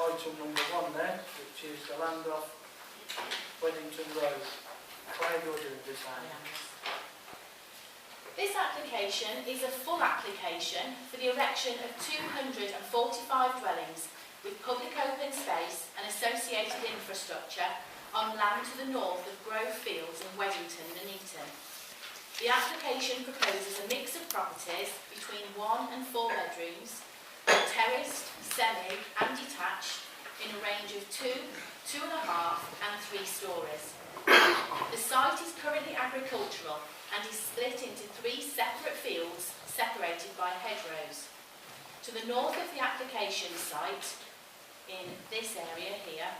item number 1 then, which is the land off Weddington Road. Claire, you're doing this hand. This application is a full application for the erection of 245 dwellings with public open space and associated infrastructure on land to the north of Grove Fields in Weddington, Nuneaton. The application proposes a mix of properties between 1 and 4 bedrooms, terraced, semi and detached in a range of 2, 2.5 and 3 stories. The site is currently agricultural and is split into 3 separate fields separated by hedgerows. To the north of the application site, in this area here,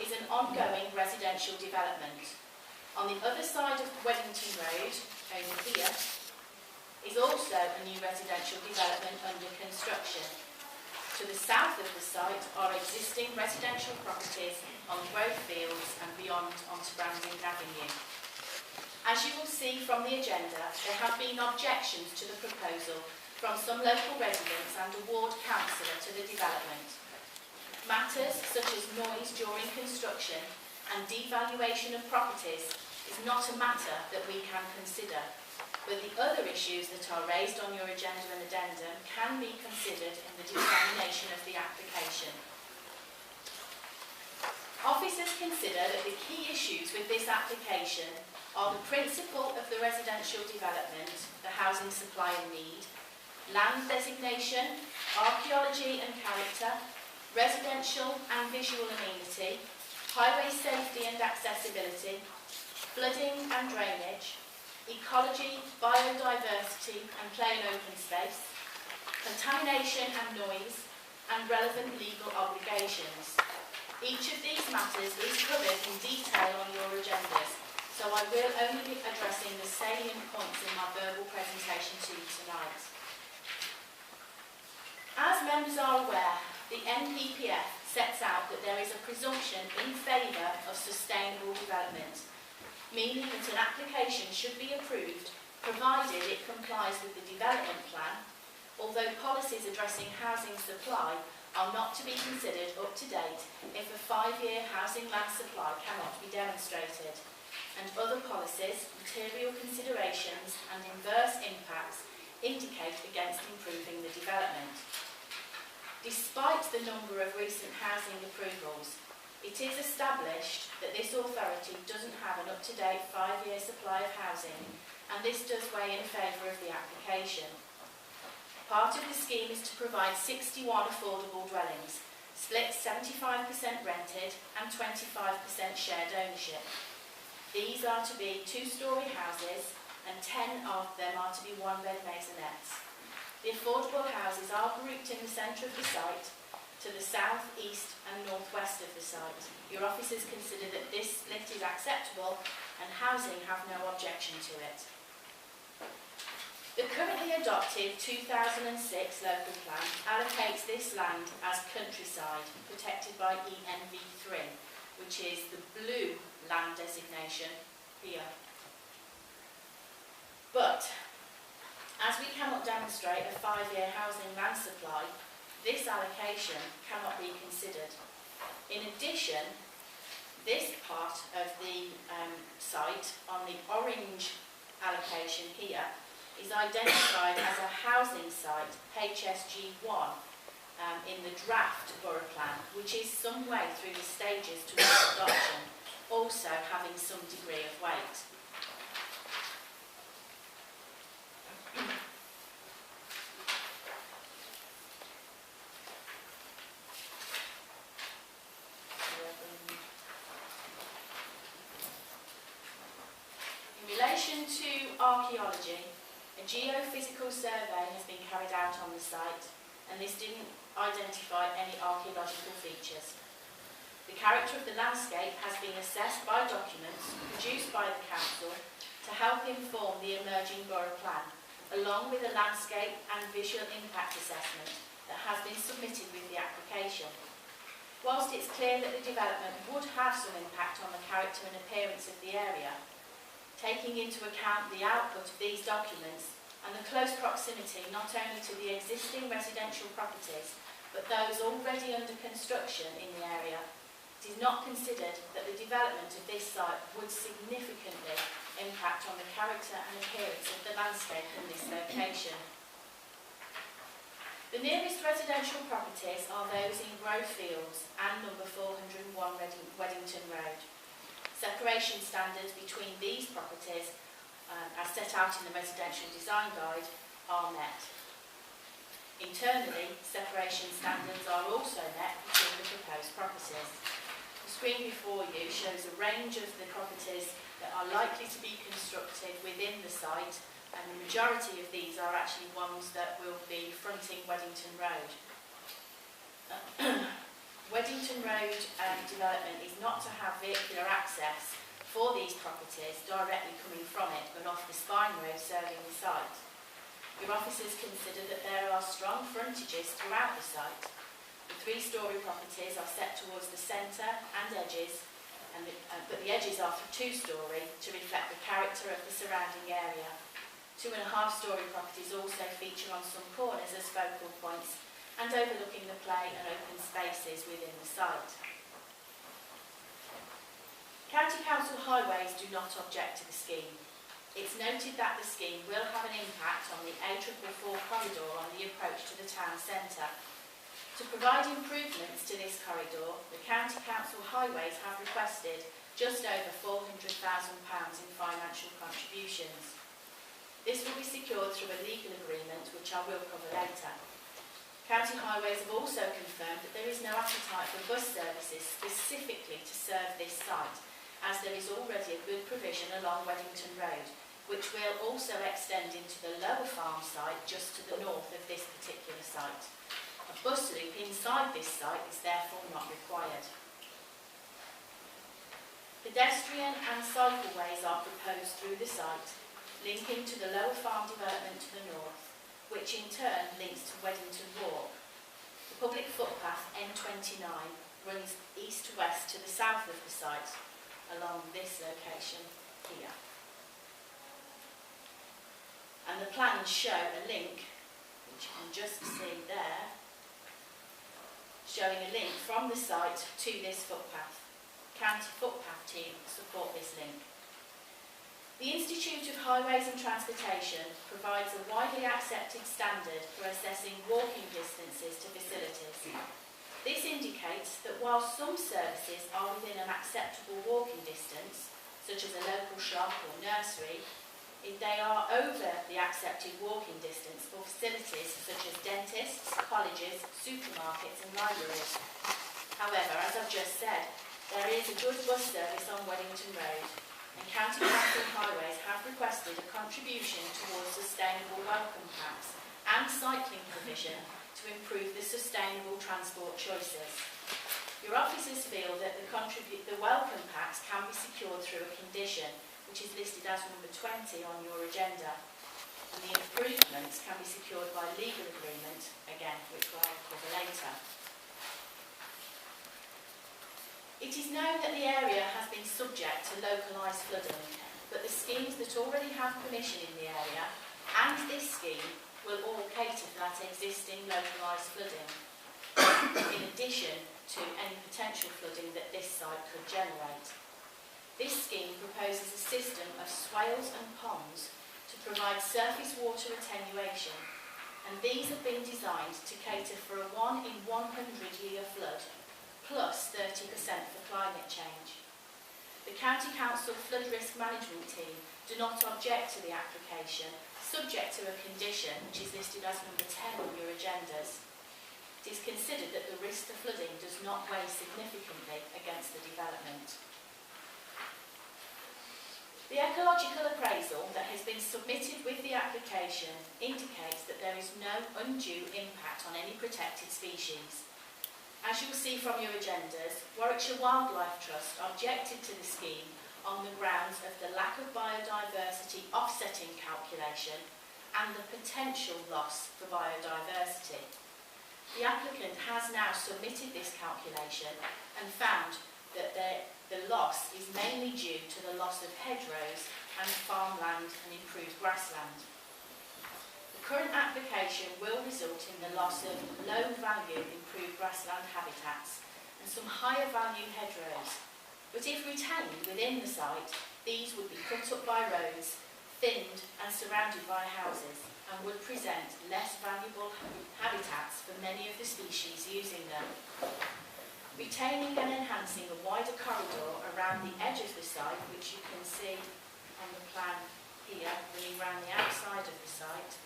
is an ongoing residential development. On the other side of Weddington Road, over here, is also a new residential development under construction. To the south of the site are existing residential properties on Grove Fields and beyond onto Branding Avenue. As you will see from the agenda, there have been objections to the proposal from some local residents and a ward councillor to the development. Matters such as noise during construction and devaluation of properties is not a matter that we can consider, but the other issues that are raised on your agenda and addendum can be considered in the determination of the application. Officers consider that the key issues with this application are the principle of the residential development, the housing supply and need, land designation, archaeology and character, residential and visual amenity, highway safety and accessibility, flooding and drainage, ecology, biodiversity and play and open space, contamination and noise, and relevant legal obligations. Each of these matters is covered in detail on your agendas, so I will only be addressing the salient points in my verbal presentation to you tonight. As members are aware, the NPPF sets out that there is a presumption in favour of sustainable development, meaning that an application should be approved provided it complies with the development plan, although policies addressing housing supply are not to be considered up to date if a 5-year housing land supply cannot be demonstrated, and other policies, material considerations and inverse impacts indicate against improving the development. Despite the number of recent housing approvals, it is established that this authority doesn't have an up-to-date 5-year supply of housing, and this does weigh in favour of the application. Part of the scheme is to provide 61 affordable dwellings, split 75% rented and 25% shared ownership. These are to be 2-storey houses and 10 of them are to be 1-bed maisonettes. The affordable houses are grouped in the centre of the site to the south, east and northwest of the site. Your officers consider that this split is acceptable and housing have no objection to it. The currently adopted 2006 local plan allocates this land as countryside, protected by ENV3, which is the blue land designation here. But, as we cannot demonstrate a 5-year housing land supply, this allocation cannot be considered. In addition, this part of the site on the orange allocation here is identified as a housing site, HSG1, in the draft borough plan, which is some way through the stages towards adoption, also having some degree of weight. In relation to archaeology, a geophysical survey has been carried out on the site, and this didn't identify any archaeological features. The character of the landscape has been assessed by documents produced by the council to help inform the emerging borough plan, along with a landscape and visual impact assessment that has been submitted with the application. Whilst it's clear that the development would have some impact on the character and appearance of the area, taking into account the output of these documents and the close proximity not only to the existing residential properties but those already under construction in the area. It is not considered that the development of this site would significantly impact on the character and appearance of the landscape in this location. The nearest residential properties are those in Grove Fields and number 401 Weddington Road. Separation standards between these properties, as set out in the Residential Design Guide, are met. Internally, separation standards are also met between the proposed properties. The screen before you shows a range of the properties that are likely to be constructed within the site, and the majority of these are actually ones that will be fronting Weddington Road. Weddington Road development is not to have vehicular access for these properties directly coming from it, but off the spine road serving the site. Your officers consider that there are strong frontages throughout the site. The 3-storey properties are set towards the centre and edges, but the edges are 2-storey to reflect the character of the surrounding area. 2.5-storey properties also feature on some corners as focal points and overlooking the play and open spaces within the site. County Council Highways do not object to the scheme. It's noted that the scheme will have an impact on the A444 corridor on the approach to the town centre. To provide improvements to this corridor, the County Council Highways have requested just over £400,000 in financial contributions. This will be secured through a legal agreement, which I will cover later. County Highways have also confirmed that there is no appetite for bus services specifically to serve this site, as there is already a good provision along Weddington Road, which will also extend into the lower farm site just to the north of this particular site. A bus loop inside this site is therefore not required. Pedestrian and cycleways are proposed through the site, linking to the lower farm development to the north, which in turn links to Weddington Walk. The public footpath N29 runs east to west to the south of the site along this location here. And the plans show a link, which you can just see there, showing a link from the site to this footpath. County footpath team support this link. The Institute of Highways and Transportation provides a widely accepted standard for assessing walking distances to facilities. This indicates that while some services are within an acceptable walking distance, such as a local shop or nursery, if they are over the accepted walking distance for facilities such as dentists, colleges, supermarkets and libraries. However, as I've just said, there is a good bus service on Weddington Road, and County Council Highways have requested a contribution towards sustainable welcome packs and cycling provision to improve the sustainable transport choices. Your officers feel that the welcome packs can be secured through a condition, which is listed as number 20 on your agenda, and the improvements can be secured by legal agreement, again, which I'll cover later. It is known that the area has been subject to localised flooding, but the schemes that already have permission in the area and this scheme will all cater for that existing localised flooding, in addition to any potential flooding that this site could generate. This scheme proposes a system of swales and ponds to provide surface water attenuation, and these have been designed to cater for a 1 in 100-year flood, plus 30% for climate change. The County Council Flood Risk Management Team do not object to the application, subject to a condition which is listed as number 10 on your agendas. It is considered that the risk to flooding does not weigh significantly against the development. The ecological appraisal that has been submitted with the application indicates that there is no undue impact on any protected species. As you'll see from your agendas, Warwickshire Wildlife Trust objected to the scheme on the grounds of the lack of biodiversity offsetting calculation and the potential loss for biodiversity. The applicant has now submitted this calculation and found that the loss is mainly due to the loss of hedgerows and farmland and improved grassland. The current application application will result in the loss of low-value improved grassland habitats and some higher-value hedgerows. But if retained within the site, these would be cut up by roads, thinned and surrounded by houses, and would present less valuable habitats for many of the species using them. Retaining and enhancing a wider corridor around the edge of the site, which you can see on the plan here, running around the outside of the site.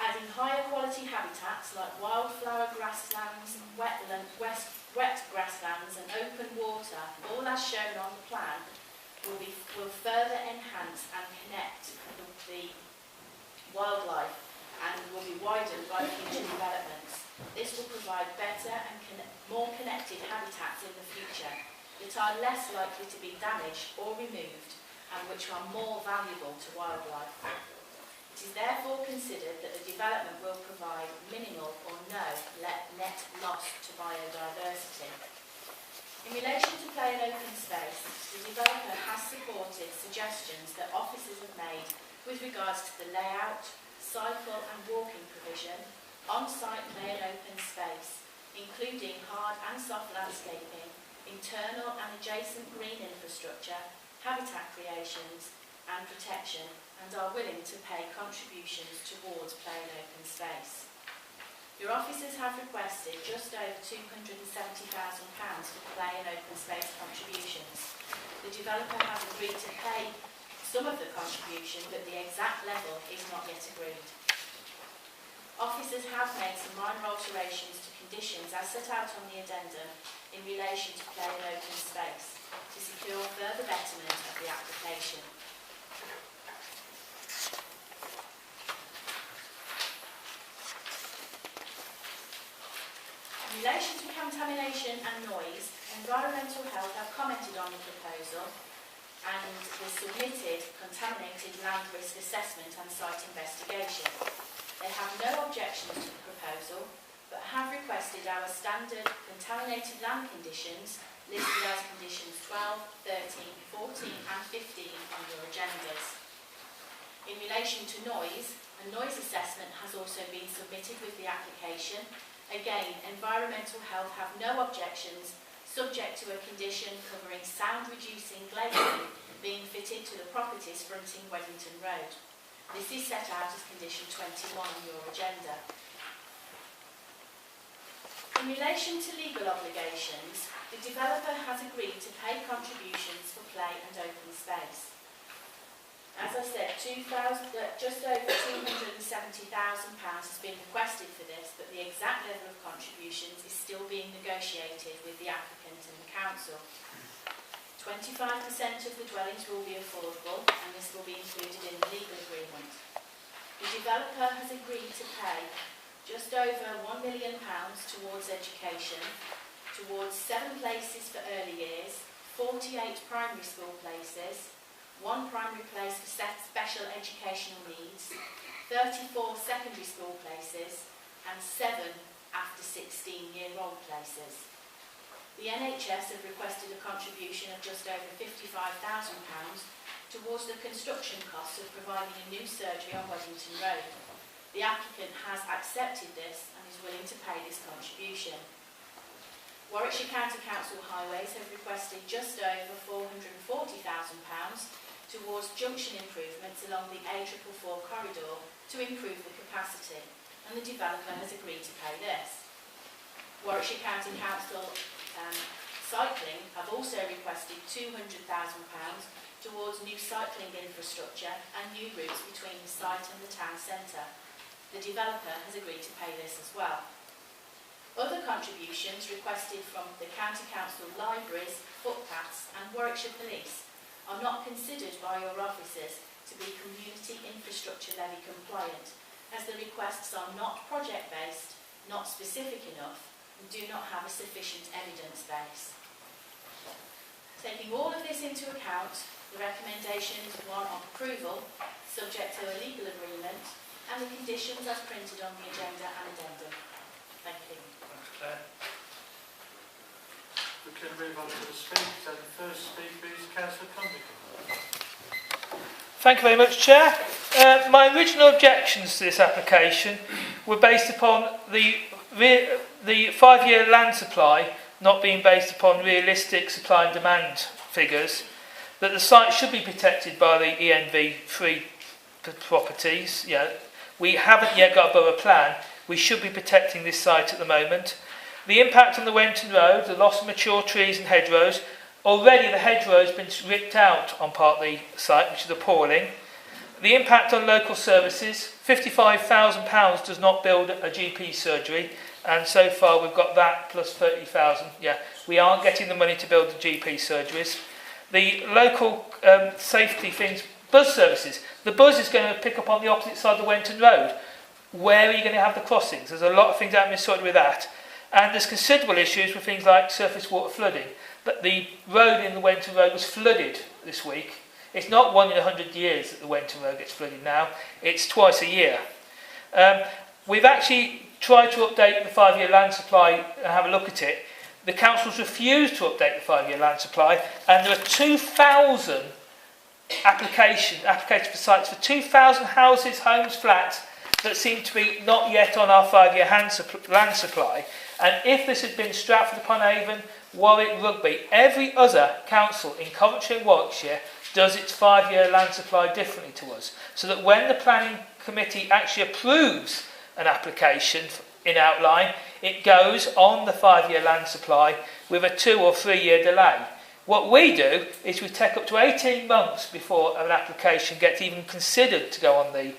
Adding higher quality habitats like wildflower grasslands, wet grasslands and open water, all as shown on the plan, will further enhance and connect the wildlife and will be widened by future developments. This will provide better and more connected habitats in the future that are less likely to be damaged or removed and which are more valuable to wildlife. It is therefore considered that the development will provide minimal or no net loss to biodiversity. In relation to play and open space, the developer has supported suggestions that officers have made with regards to the layout, cycle and walking provision, on-site play and open space, including hard and soft landscaping, internal and adjacent green infrastructure, habitat creations and protection, and are willing to pay contributions towards play and open space. Your officers have requested just over £270,000 for play and open space contributions. The developer has agreed to pay some of the contribution, but the exact level is not yet agreed. Officers have made some minor alterations to conditions as set out on the addendum in relation to play and open space to secure further betterment of the application. In relation to contamination and noise, Environmental Health have commented on the proposal and was submitted contaminated land risk assessment and site investigation. They have no objections to the proposal, but have requested our standard contaminated land conditions listed as conditions 12, 13, 14 and 15 on your agendas. In relation to noise, a noise assessment has also been submitted with the application. Again, Environmental Health have no objections, subject to a condition covering sound-reducing glazing being fitted to the properties fronting Weddington Road. This is set out as condition 21 on your agenda. In relation to legal obligations, the developer has agreed to pay contributions for play and open space. As I said, just over £270,000 has been requested for this, but the exact level of contributions is still being negotiated with the applicant and the council. 25% of the dwellings will be affordable, and this will be included in the legal agreement. The developer has agreed to pay just over £1 million towards education, towards 7 places for early years, 48 primary school places, 1 primary place for special educational needs, 34 secondary school places and 7 after 16-year-old places. The NHS have requested a contribution of just over £55,000 towards the construction costs of providing a new surgery on Weddington Road. The applicant has accepted this and is willing to pay this contribution. Warwickshire County Council Highways have requested just over £440,000 towards junction improvements along the A444 corridor to improve the capacity, and the developer has agreed to pay this. Warwickshire County Council Cycling have also requested £200,000 towards new cycling infrastructure and new routes between the site and the town centre. The developer has agreed to pay this as well. Other contributions requested from the County Council libraries, footpaths and Warwickshire Police are not considered by your officers to be community infrastructure levy compliant, as the requests are not project-based, not specific enough, and do not have a sufficient evidence base. Taking all of this into account, the recommendation is one of approval, subject to a legal agreement, and the conditions as printed on the agenda and addendum. Thank you. Thanks, Claire. We can move on to the speakers, and the first speaker is Councillor Cunningham. Thank you very much, Chair. My original objections to this application were based upon the 5-year land supply not being based upon realistic supply and demand figures, that the site should be protected by the ENV3 properties. Yeah, we haven't yet got a borough plan. We should be protecting this site at the moment. The impact on the Weddington Road, the loss of mature trees and hedgerows. Already the hedgerow has been ripped out on part of the site, which is appalling. The impact on local services, £55,000 does not build a GP surgery, and so far we've got that plus 30,000. Yeah, we aren't getting the money to build the GP surgeries. The local safety things, bus services. The bus is going to pick up on the opposite side of the Weddington Road. Where are you going to have the crossings? There's a lot of things that have been sorted with that. And there's considerable issues with things like surface water flooding. But the road in the Weddington Road was flooded this week. It's not 1 in 100 years that the Weddington Road gets flooded now. It's twice a year. We've actually tried to update the 5-year land supply and have a look at it. The council's refused to update the 5-year land supply, and there are 2,000 applications for sites for 2,000 houses, homes, flats that seem to be not yet on our 5-year land supply. And if this had been Stratford-upon-Avon, Warwick, Rugby, every other council in Coventry and Warwickshire does its 5-year land supply differently to us. So that when the planning committee actually approves an application in outline, it goes on the 5-year land supply with a 2 or 3 year delay. What we do is we take up to 18 months before an application gets even considered to go on the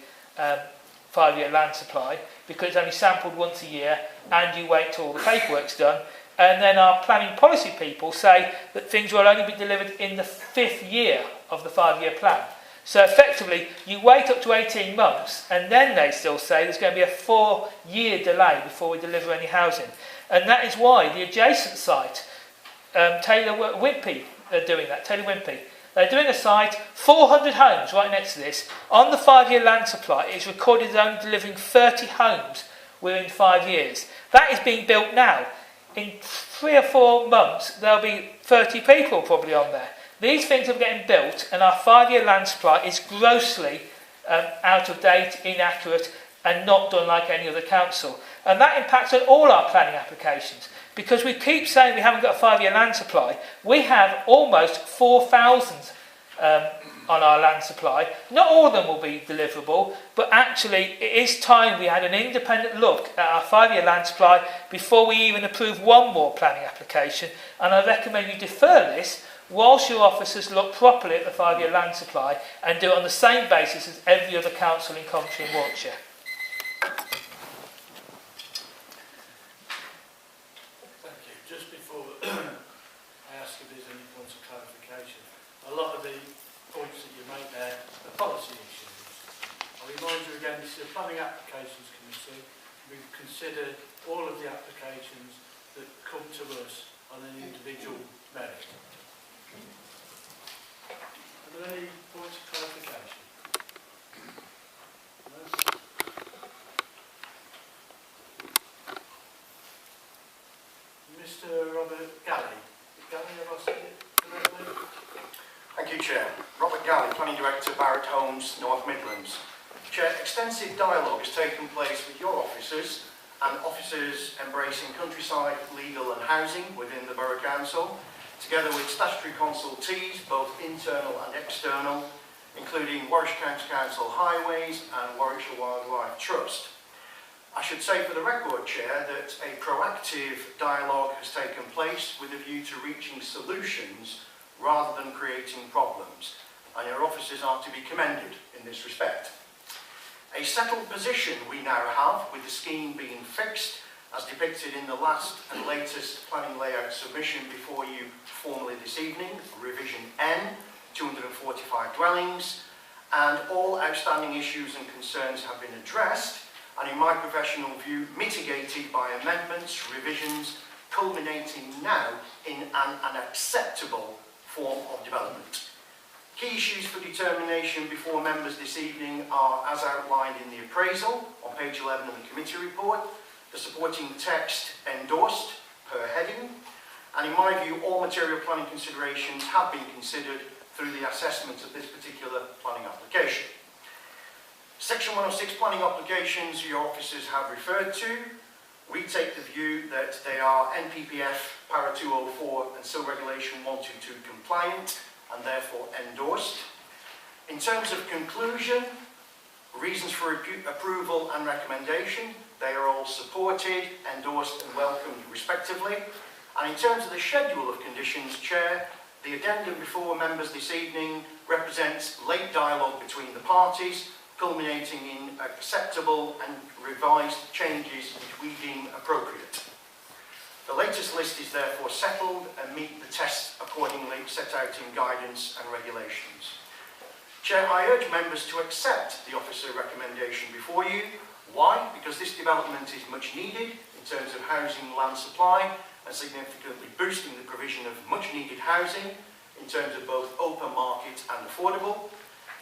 5-year land supply, because it's only sampled once a year and you wait till all the paperwork's done. And then our planning policy people say that things will only be delivered in the 5th year of the 5-year plan. So effectively, you wait up to 18 months, and then they still say there's going to be a 4-year delay before we deliver any housing. And that is why the adjacent site, Taylor Wimpey, are doing that. Taylor Wimpey. They're doing a site, 400 homes right next to this. On the 5-year land supply, it's recorded as only delivering 30 homes within 5 years. That is being built now. In 3 or 4 months, there'll be 30 people probably on there. These things are getting built, and our 5-year land supply is grossly out of date, inaccurate, and not done like any other council. And that impacts on all our planning applications. Because we keep saying we haven't got a 5-year land supply, we have almost 4,000 on our land supply. Not all of them will be deliverable, but actually it is time we had an independent look at our 5-year land supply before we even approve one more planning application. And I recommend you defer this whilst your officers look properly at the 5-year land supply and do it on the same basis as every other council in Coventry and Warwickshire. Thank you. Just before I ask if there's any points of clarification, a lot of the points that you make there are policy issues. I remind you again, this is a planning applications committee. We've considered all of the applications that come to us on an individual merit. Are there any points of clarification? No? Mr. Robert Galley. Galley, have I said it correctly? Thank you, Chair. Robert Galley, Planning Director, Barratt Homes, North Midlands. Chair, extensive dialogue has taken place with your officers and officers embracing countryside, legal and housing within the Borough Council, together with statutory consultees, both internal and external, including Warwickshire County Council Highways and Warwickshire Wildlife Trust. I should say for the record, Chair, that a proactive dialogue has taken place with a view to reaching solutions rather than creating problems, and your officers are to be commended in this respect. A settled position we now have, with the scheme being fixed, as depicted in the last and latest planning layout submission before you formally this evening, revision N, 245 dwellings, and all outstanding issues and concerns have been addressed, and in my professional view, mitigated by amendments, revisions, culminating now in an acceptable form of development. Key issues for determination before members this evening are as outlined in the appraisal on page 11 of the committee report, the supporting text endorsed per heading, and in my view all material planning considerations have been considered through the assessment of this particular planning application. Section 106 planning applications your officers have referred to. We take the view that they are NPPF Para 204 and SIL Regulation 122 compliant and therefore endorsed. In terms of conclusion, reasons for approval and recommendation, they are all supported, endorsed and welcomed respectively. And in terms of the schedule of conditions, Chair, the addendum before members this evening represents late dialogue between the parties, culminating in acceptable and revised changes which we deem appropriate. The latest list is therefore settled and meet the tests accordingly set out in guidance and regulations. Chair, I urge members to accept the officer recommendation before you. Why? Because this development is much needed in terms of housing land supply and significantly boosting the provision of much needed housing in terms of both open market and affordable,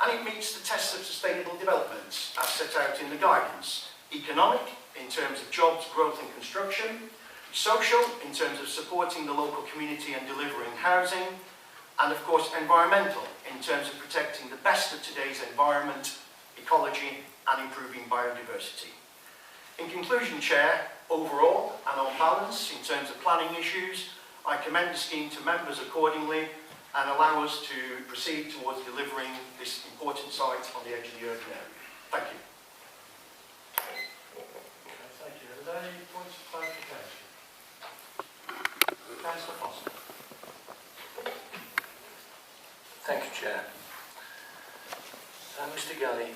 and it meets the tests of sustainable development as set out in the guidance. Economic, in terms of jobs, growth and construction. Social, in terms of supporting the local community and delivering housing. And of course environmental, in terms of protecting the best of today's environment, ecology and improving biodiversity. In conclusion, Chair, overall and on balance in terms of planning issues, I commend the scheme to members accordingly and allow us to proceed towards delivering this important site on the edge of the urban area. Thank you. Okay, thank you. Are there any points of clarification? Councillor Foster. Thank you, Chair. Mr. Galley,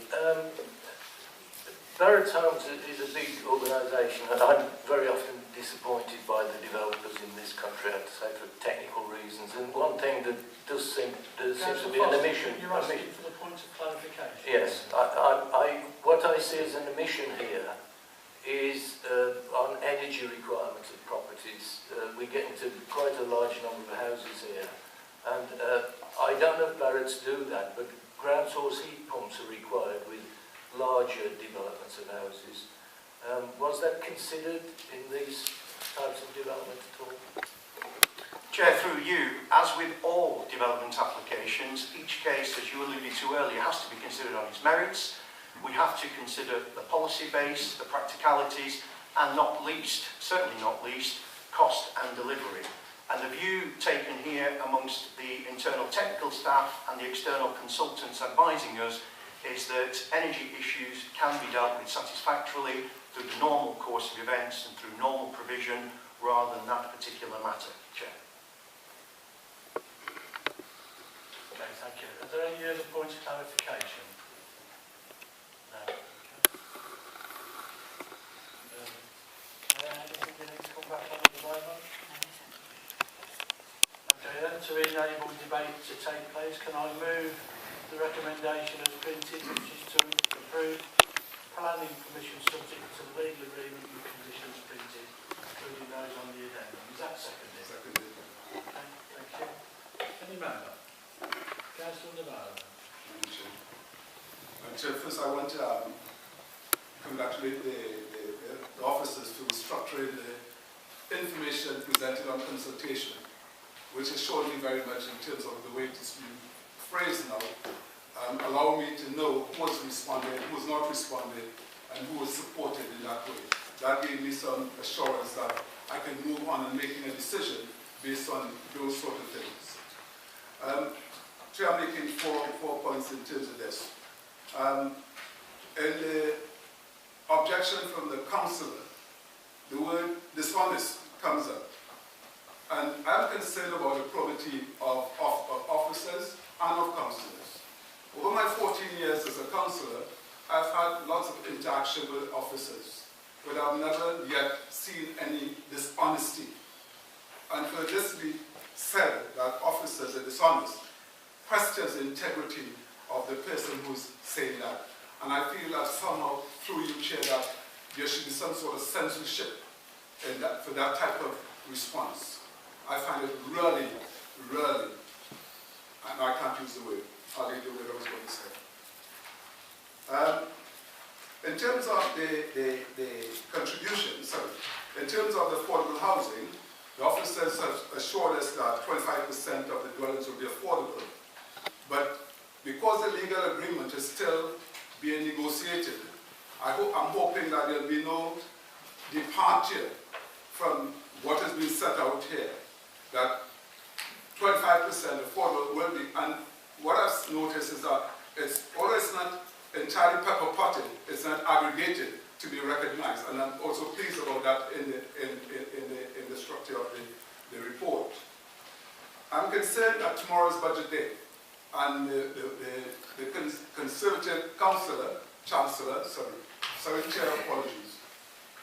Barratt's Homes is a big organisation and I'm very often disappointed by the developers in this country, I have to say, for technical reasons. And one thing that does seem to be an omission. You're asking for the point of clarification? Yes. What I see as an omission here is on energy requirements of properties. We get into quite a large number of houses here. And I don't know if Barratt's do that, but ground source heat pumps are required with larger developments of houses. Was that considered in these types of development at all? Chair, through you, as with all development applications, each case, as you alluded to earlier, has to be considered on its merits. We have to consider the policy base, the practicalities, and not least, certainly not least, cost and delivery. And the view taken here amongst the internal technical staff and the external consultants advising us is that energy issues can be dealt with satisfactorily through the normal course of events and through normal provision rather than that particular matter, Chair. Okay, thank you. Are there any other points of clarification? No. Anything you need to come back on at the moment? Okay, then to enable debate to take place, can I move the recommendation as printed, which is to approve planning permission subject to the legal agreement and conditions printed, including those on the addendum. Is that seconded? Seconded. Okay, thank you. Any member? Councillor Navarro. Chair, first I want to congratulate the officers for structuring the information presented on consultation, which assured me very much in terms of the way it is being phrased now, allow me to know who was responding, who was not responding, and who was supported in that way. That gave me some assurance that I can move on and making a decision based on those sort of things. Chair, I'm making four points in terms of this. In the objection from the councillor, the word dishonest comes up. And I'm concerned about the probity of officers and of councillors. Over my 14 years as a councillor, I've had lots of interaction with officers, but I've never yet seen any dishonesty. And for this to be said that officers are dishonest, questions the integrity of the person who's saying that. And I feel that somehow, through you, Chair, that there should be some sort of censorship in that, for that type of response. I find it really, really, and I can't use the word, I'll leave the word I was going to say. In terms of the contribution, in terms of the affordable housing, the officers have assured us that 25% of the dwellings will be affordable. But because the legal agreement is still being negotiated, I'm hoping that there will be no departure from what has been set out here, that 25% affordable will be, and what I've noticed is that although it's not entirely pepper potted, it's not aggregated to be recognized, and I'm also pleased about that in the structure of the report. I'm concerned that tomorrow's budget day, and the Conservative Chancellor, Chair, apologies.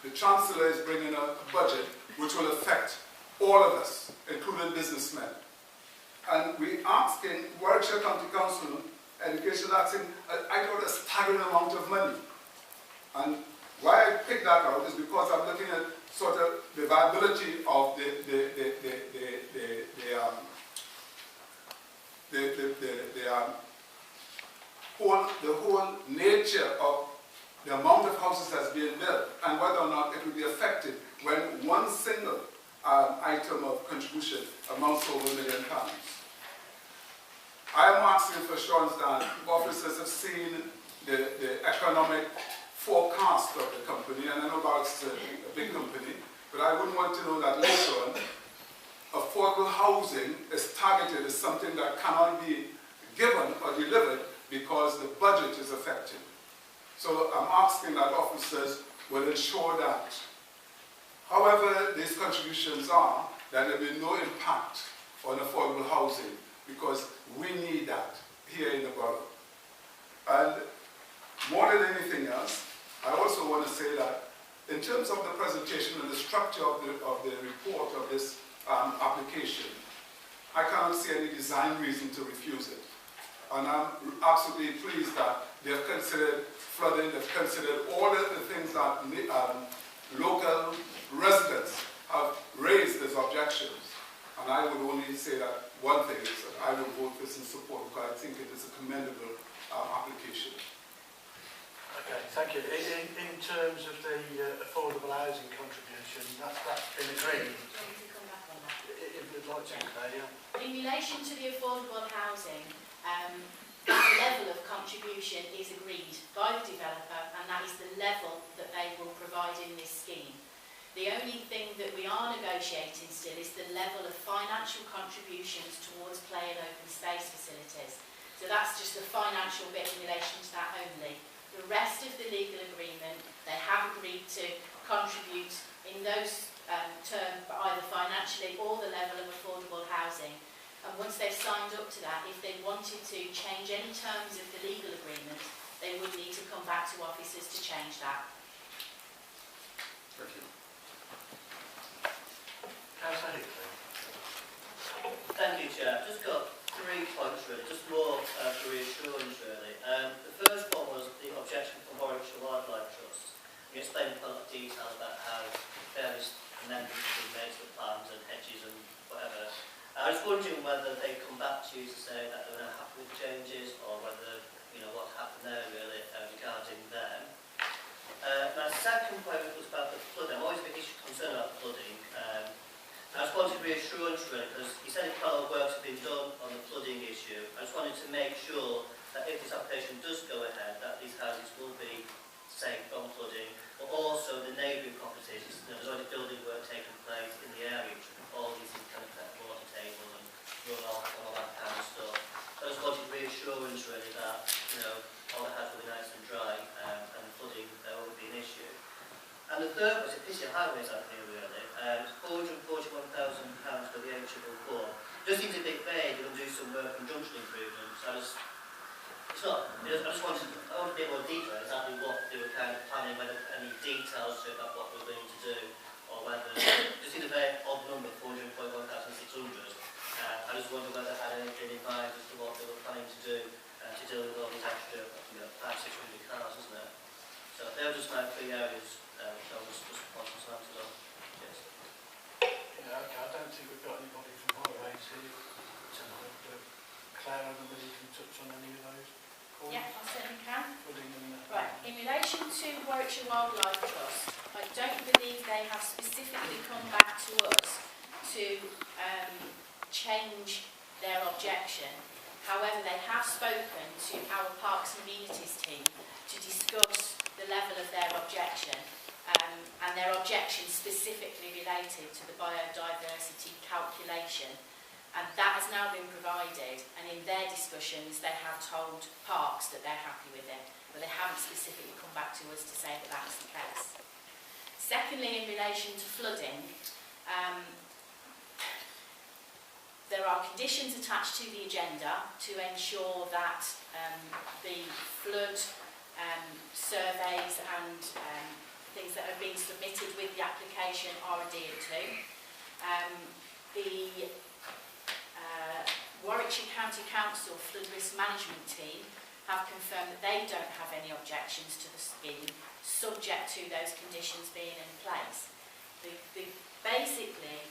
The Chancellor is bringing a budget which will affect all of us, including businessmen. And we're asking, Warwickshire County Council Education asking, I got a staggering amount of money. And why I picked that out is because I'm looking at sort of the viability of the whole nature of the amount of houses that's being built, and whether or not it will be affected when one single item of contribution amounts to over £1 million. I am asking for assurance that officers have seen the economic forecast of the company, and I know about it's a big company, but I wouldn't want to know that later on, affordable housing is targeted as something that cannot be given or delivered because the budget is affected. So I'm asking that officers will ensure that, however these contributions are, that there will be no impact on affordable housing, because we need that here in the borough. And more than anything else, I also want to say that in terms of the presentation and the structure of the report of this application, I cannot see any design reason to refuse it. And I'm absolutely pleased that they have considered flooding, they've considered all of the things that local residents have raised as objections. And I would only say that one thing is that I will vote this in support because I think it is a commendable application. Okay, thank you. In terms of the affordable housing contribution, that's been agreed. If you'd like to compare, yeah. In relation to the affordable housing, that level of contribution is agreed by the developer, and that is the level that they will provide in this scheme. The only thing that we are negotiating still is the level of financial contributions towards play and open space facilities. So that's just the financial bit in relation to that only. The rest of the legal agreement, they have agreed to contribute in those terms, either financially or the level of affordable housing. And once they've signed up to that, if they wanted to change any terms of the legal agreement, they would need to come back to officers to change that. Thank you. Thank you, Chair. Just got 3 points really, just more for reassurance really. The first one was the objection from Warwickshire Wildlife Trust. You explained in a lot of detail about how various amendments have been made to the plans and hedges and whatever. I was wondering whether they come back to you to say that they're not happy with the changes, or whether, you know, what happened there really regarding them. My second point was about the flooding. I'm always a bit concerned about flooding. I just wanted reassurance really, because you said quite a lot of work has been done on the flooding issue. I just wanted to make sure that if this application does go ahead, that these houses will be safe from flooding, but also the neighbouring properties. There's already building work taking place in the area, which all these things can affect the water table and run off and all that kind of stuff. So I just wanted reassurance really that, you know, all the houses will be nice and dry, and flooding there won't be an issue. And the third was a piece of highways out here really. £441,000 for the H4. Just seems a bit vague. We're going to do some work on junction improvements. I just wanted a bit more detail exactly what they were kind of planning, whether any details about what we're going to do, or whether it seems a very odd number, 441,600. I just wonder whether they had anything in mind as to what they were planning to do to deal with all these extra, you know, 500-600 cars, isn't it? So they were just my 3 areas which I was just wanting to answer on. Yes. Yeah, okay, I don't think we've got anybody from Highways here tonight, but Claire, I don't know whether you can touch on any of those. Yeah, I certainly can. Flooding and Right, in relation to Warwickshire Wildlife Trust, I don't believe they have specifically come back to us to change their objection. However, they have spoken to our Parks and Amenities team to discuss the level of their objections specifically related to the biodiversity calculation, and that has now been provided, and in their discussions they have told Parks that they're happy with it, but they haven't specifically come back to us to say that that's the case. Secondly, in relation to flooding, there are conditions attached to the agenda to ensure that the flood surveys and things that have been submitted with the application are adhered to. The Warwickshire County Council Flood Risk Management Team have confirmed that they don't have any objections to the scheme, subject to those conditions being in place. Basically,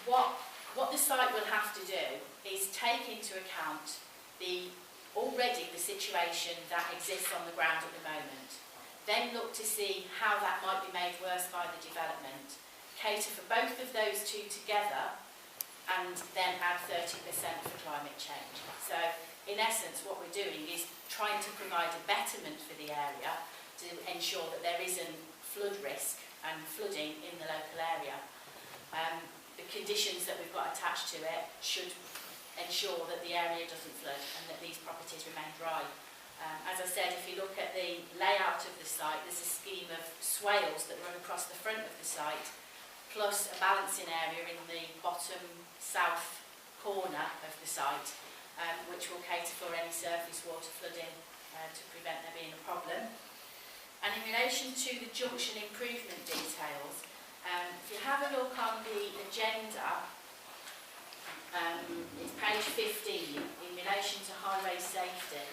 what the site will have to do is take into account the situation that exists on the ground at the moment, then look to see how that might be made worse by the development, cater for both of those two together, and then add 30% for climate change. So, in essence, what we're doing is trying to provide a betterment for the area to ensure that there isn't flood risk and flooding in the local area. The conditions that we've got attached to it should ensure that the area doesn't flood and that these properties remain dry. As I said, if you look at the layout of the site, there's a scheme of swales that run across the front of the site, plus a balancing area in the bottom south corner of the site, which will cater for any surface water flooding to prevent there being a problem. And in relation to the junction improvement details, if you have a look on the agenda, it's page 15 in relation to highway safety.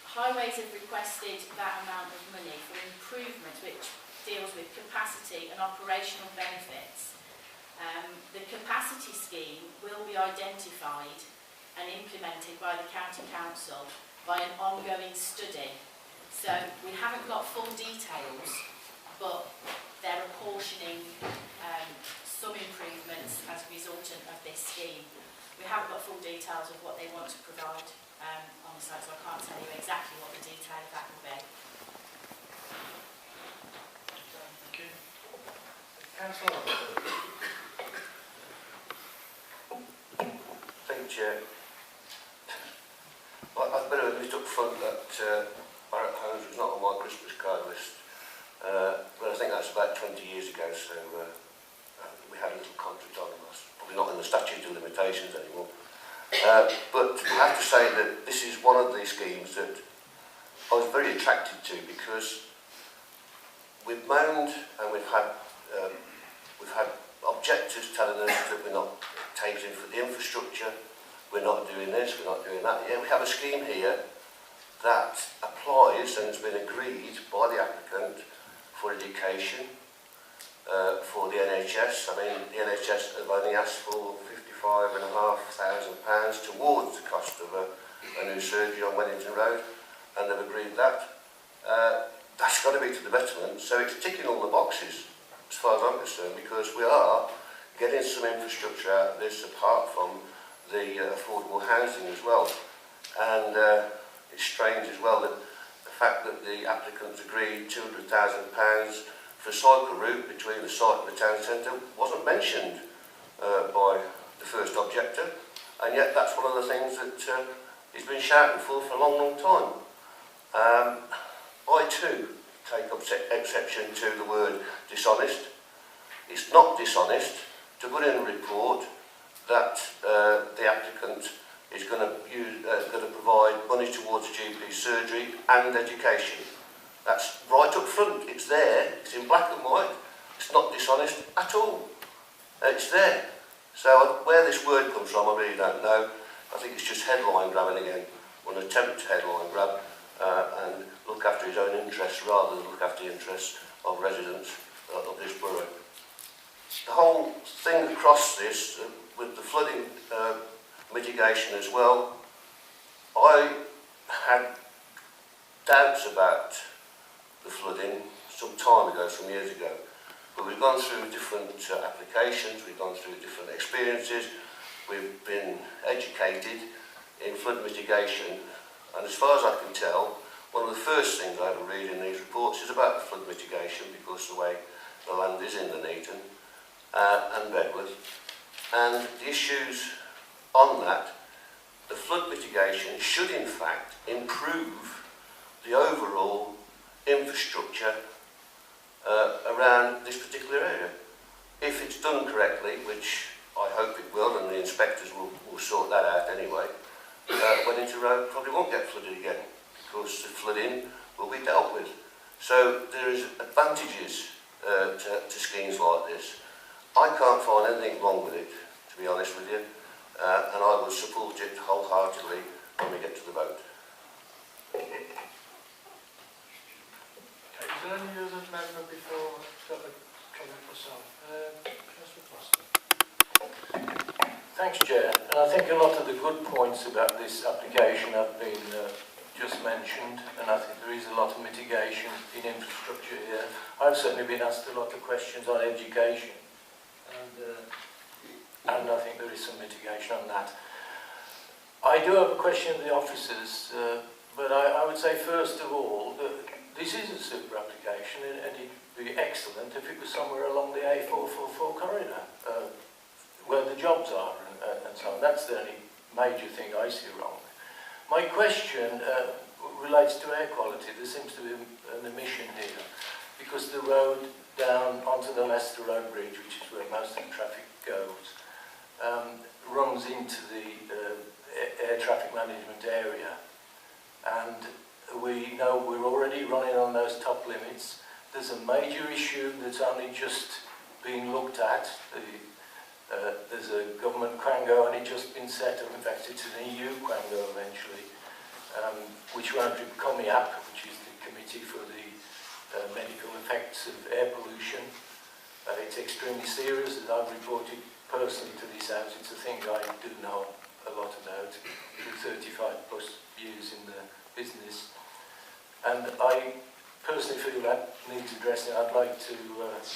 Highways have requested that amount of money for improvement which deals with capacity and operational benefits. The capacity scheme will be identified and implemented by the County Council by an ongoing study. So we haven't got full details, but they're apportioning some improvements as a resultant of this scheme. We haven't got full details of what they want to provide on the site, so I can't tell you exactly what the detail of that will be. Thank you. Councillor. Thank you, Chair. I'd better admit up front that Barratt Homes was not on my Christmas card list, but I think that's about 20 years ago, so we had a little conflict on us. Probably not in the statute of limitations anymore. But I have to say that this is one of these schemes that I was very attracted to, because we've moaned and we've had objectors telling us that we're not taking for the infrastructure, we're not doing this, we're not doing that. Yeah, we have a scheme here that applies and has been agreed by the applicant for education, for the NHS. I mean, the NHS have only asked for £55,500 towards the cost of a new surgery on Weddington Road, and they've agreed that. That's got to be to the betterment, so it's ticking all the boxes as far as I'm concerned, because we are getting some infrastructure out of this apart from the affordable housing as well. And it's strange as well that the fact that the applicants agreed £200,000 for a cycle route between the site and the town centre wasn't mentioned by the first objector, and yet that's one of the things that he's been shouting for a long, long time. I too take exception to the word dishonest. It's not dishonest to put in a report that the applicant is going to provide money towards GP surgery and education. That's right up front, it's there, it's in black and white, it's not dishonest at all. It's there. So where this word comes from, I really don't know. I think it's just headline grabbing again, or an attempt to headline grab and look after his own interests rather than look after the interests of residents of this borough. The whole thing across this, with the flooding mitigation as well, I had doubts about the flooding some time ago, some years ago. But we've gone through different applications, we've gone through different experiences, we've been educated in flood mitigation, and as far as I can tell, One of the first things I ever read in these reports is about the flood mitigation, because the way the land is in the Nuneaton and Bedworth, and the issues on that. The flood mitigation should in fact improve the overall infrastructure around this particular area. If it's done correctly, which I hope it will, and the inspectors will sort that out anyway, Weddington Road probably won't get flooded again, because the flooding will be dealt with. So there is advantages to schemes like this. I can't find anything wrong with it, to be honest with you, and I will support it wholeheartedly when we get to the vote. Okay, is there any other member before I've got to comment myself? Councillor Foster. Thanks, Chair. And I think a lot of the good points about this application have been just mentioned, and I think there is a lot of mitigation in infrastructure here. I've certainly been asked a lot of questions on education, and I think there is some mitigation on that. I do have a question of the officers, but I would say first of all that this is a super application, and it would be excellent if it was somewhere along the A444 corridor, where the jobs are and so on. That's the only major thing I see wrong. My question relates to air quality. There seems to be an omission here, because the road down onto the Leicester Road Bridge, which is where most of the traffic goes, runs into the air traffic management area. And we know we're already running on those top limits. There's a major issue that's only just being looked at. There's a government quango only just been set up. In fact, it's an EU quango eventually, which won't be COMIAP, which is the Committee for the Medical Effects of Air Pollution. It's extremely serious, as I've reported personally to this house. It's a thing I do know a lot about, with 35 plus years in the business. And I personally feel that needs addressing. I'd like to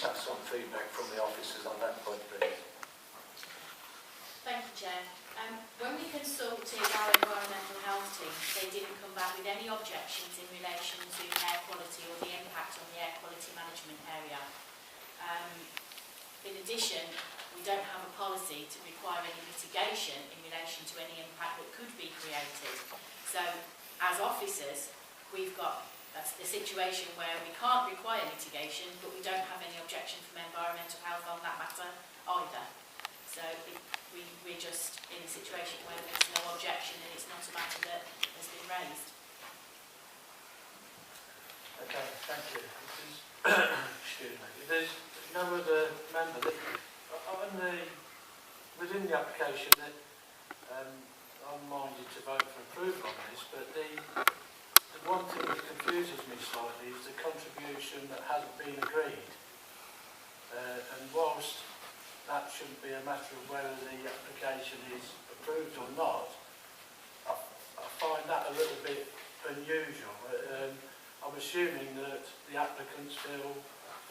have some feedback from the officers on that point, please. Thank you, Chair. When we consulted our environmental health team, they didn't come back with any objections in relation to air quality or the impact on the air quality management area. In addition, we don't have a policy to require any mitigation in relation to any impact that could be created. So, as officers, we've got a situation where we can't require mitigation, but we don't have any objection from environmental health on that matter either. So we're just in a situation where there's no objection and it's not a matter that has been raised. Okay, thank you. Excuse me. If there's no other member within the application that I'm minded to vote for approval on this, but the one thing that confuses me slightly is the contribution that hasn't been agreed. And whilst that shouldn't be a matter of whether the application is approved or not, I find that a little bit unusual. I'm assuming that the applicants feel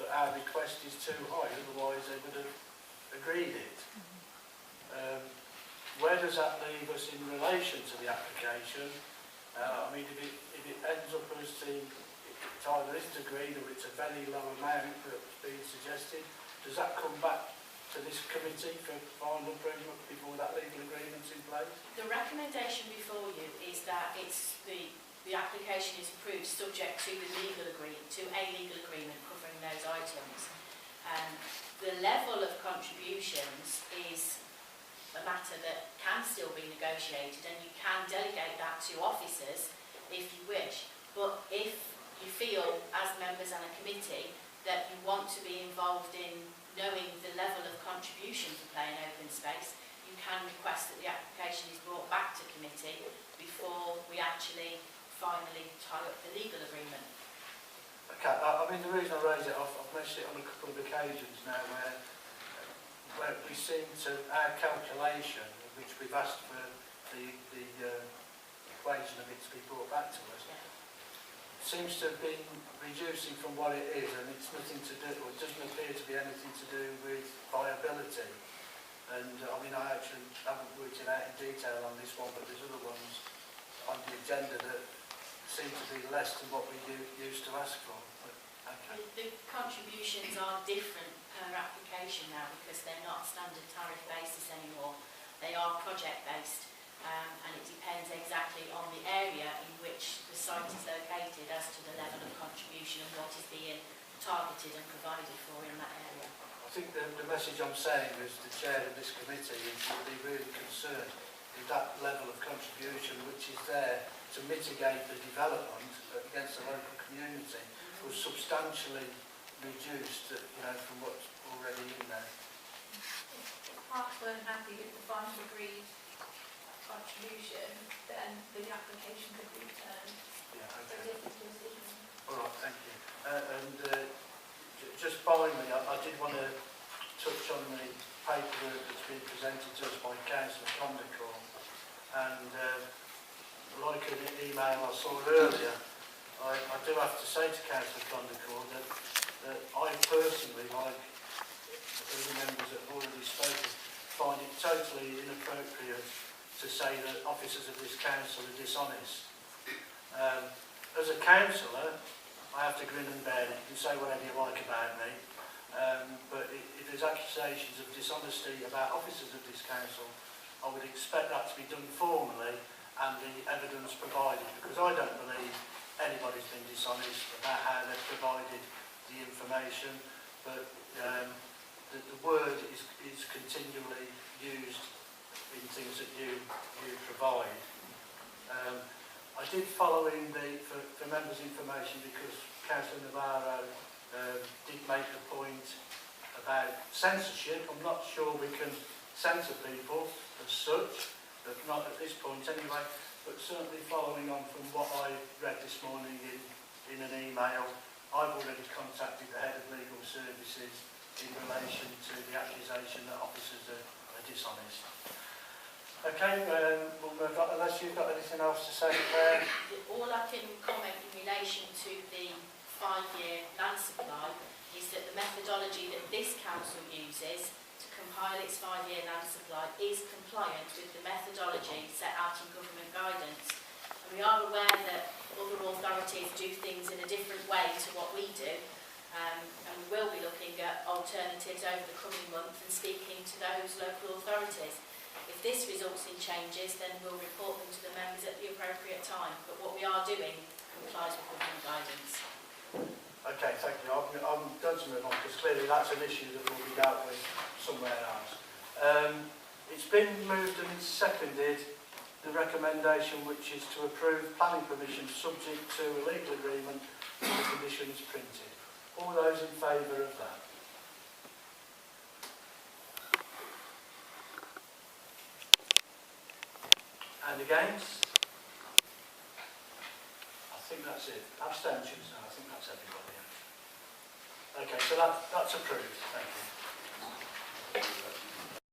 that our request is too high, otherwise they would have agreed it. Where does that leave us in relation to the application? I mean, if it ends up as it either isn't agreed or it's a very low amount that's being suggested, does that come back to this committee for final approval before that legal agreement's in place? The recommendation before you is that it's the application is approved subject to a legal agreement covering those items. The level of contributions is a matter that can still be negotiated, and you can delegate that to officers if you wish. But if you feel, as members on a committee, that you want to be involved in knowing the level of contribution to play in open space, you can request that the application is brought back to committee before we actually finally tie up the legal agreement. Okay, I mean, the reason I raise it, I've mentioned it on a couple of occasions now, where we seem to, our calculation, which we've asked for the equation of it to be brought back to us, seems to have been reducing from what it is, and it's nothing to do, or it doesn't appear to be anything to do with viability. And I mean, I actually haven't worked it out in detail on this one, but there's other ones on the agenda that seem to be less than what we used to ask for. But, okay. The contributions are different per application now because they're not standard tariff basis anymore. They are project based, and it depends exactly on the area in which the site is located as to the level of contribution and what is being targeted and provided for in that area. I think the message I'm saying as the chair of this committee is to be really concerned with that level of contribution which is there to mitigate the development against the local community was substantially reduced, from what's already in there. If parks weren't happy with the final agreed contribution, then the application could be returned. Yeah, So okay. different decision. All right, thank you. Just finally, I did want to touch on the paperwork that's been presented to us by Councillor Condacor. And like an email I saw earlier, I do have to say to Councillor Condacor that I personally, like the members that have already spoken, find it totally inappropriate to say that officers of this council are dishonest. As a councillor, I have to grin and bear it. You can say whatever you like about me, but if there's accusations of dishonesty about officers of this council, I would expect that to be done formally and the evidence provided, because I don't believe anybody's been dishonest about how they've provided the information, but the word is continually used in things that you provide. I did follow in for members' information because Councillor Navarro did make the point about censorship. I'm not sure we can censor people as such, but not at this point anyway, but certainly following on from what I read this morning in an email, I've already contacted the head of legal services in relation to the accusation that officers are dishonest. Okay, we'll move on, unless you've got anything else to say, Claire. All I can comment in relation to the 5-year land supply is that the methodology that this council uses to compile its 5-year land supply is compliant with the methodology set out in government guidance. And we are aware that other authorities do things in a different way to what we do, and we will be looking at alternatives over the coming month and speaking to those local authorities. If this results in changes, then we'll report them to the members at the appropriate time. But what we are doing complies with government guidance. Okay, thank you. I'm going to move on because clearly that's an issue that will be dealt with somewhere else. It's been moved and seconded, the recommendation which is to approve planning permission subject to a legal agreement with the conditions printed. All those in favour of that? And against? I think that's it. Abstentions? No, I think that's everybody. Okay, so that's approved. Thank you.